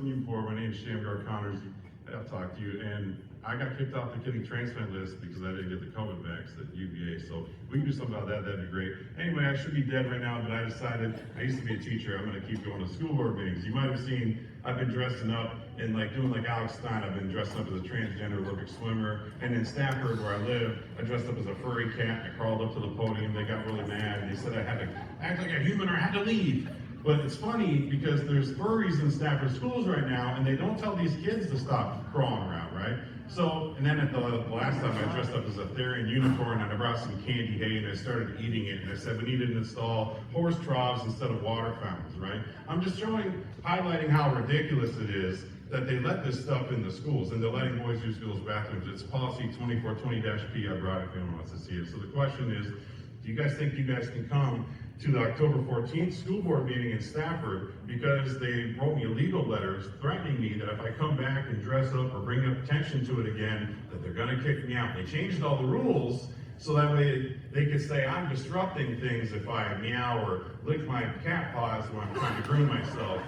you before. My name is Shamgar Connor. I'll talk to you. And I got kicked off the kidney transplant list because I didn't get the COVID vax at UVA. So if we can do something about that, that'd be great. Anyway, I should be dead right now, but I decided, I used to be a teacher, I'm gonna keep going to school board meetings. You might have seen, I've been dressing up and doing like Alex Stein. I've been dressing up as a transgender Olympic swimmer. And in Stafford, where I live, I dressed up as a furry cat. I crawled up to the podium. They got really mad. They said I had to act like a human or I had to leave. But it's funny because there's furries in Stafford schools right now, and they don't tell these kids to stop crawling around, right? So, and then at the last time I dressed up as a Therian unicorn, and I brought some candy hay, and I started eating it, and I said we need to install horse troughs instead of water fountains, right? I'm just highlighting how ridiculous it is that they let this stuff in the schools, and they're letting boys use girls' bathrooms. It's policy 2420-P. I brought it if anyone wants to see it. So the question is, do you guys think you guys can come to the October 14th school board meeting in Stafford, because they wrote me illegal letters threatening me that if I come back and dress up or bring up attention to it again, that they're gonna kick me out. They changed all the rules so that way they could say I'm disrupting things if I meow or lick my cat paws when I'm trying to groom myself.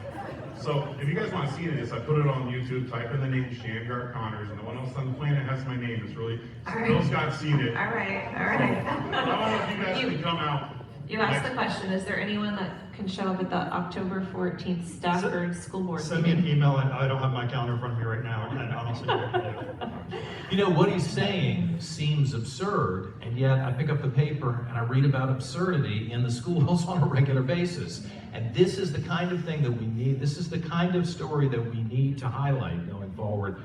So if you guys want to see this, I put it on YouTube, type in the name Shamgar Connors, and no one else on the planet has my name. It's really, those guys seen it. All right. I don't know if you guys can come out. You asked the question, is there anyone that can show up at the October 14th Stafford School Board Send me an email, and I don't have my calendar in front of me right now, and I'll send you. You know, what he's saying seems absurd, and yet I pick up the paper and I read about absurdity in the schools on a regular basis. And this is the kind of thing that we need, this is the kind of story that we need to highlight going forward,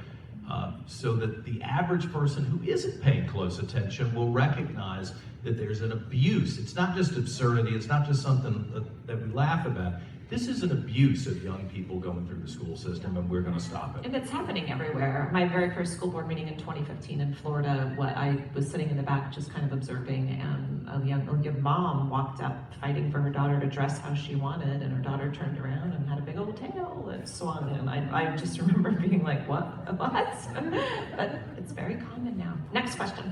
so that the average person who isn't paying close attention will recognize that there's an abuse. It's not just absurdity, it's not just something that we laugh about. This is an abuse of young people going through the school system, and we're gonna stop it. And it's happening everywhere. My very first school board meeting in 2015 in Florida, I was sitting in the back just kind of observing, and a young mom walked up fighting for her daughter to dress how she wanted, and her daughter turned around and had a big old tail that swung, and I just remember being like, what? But it's very common now. Next question.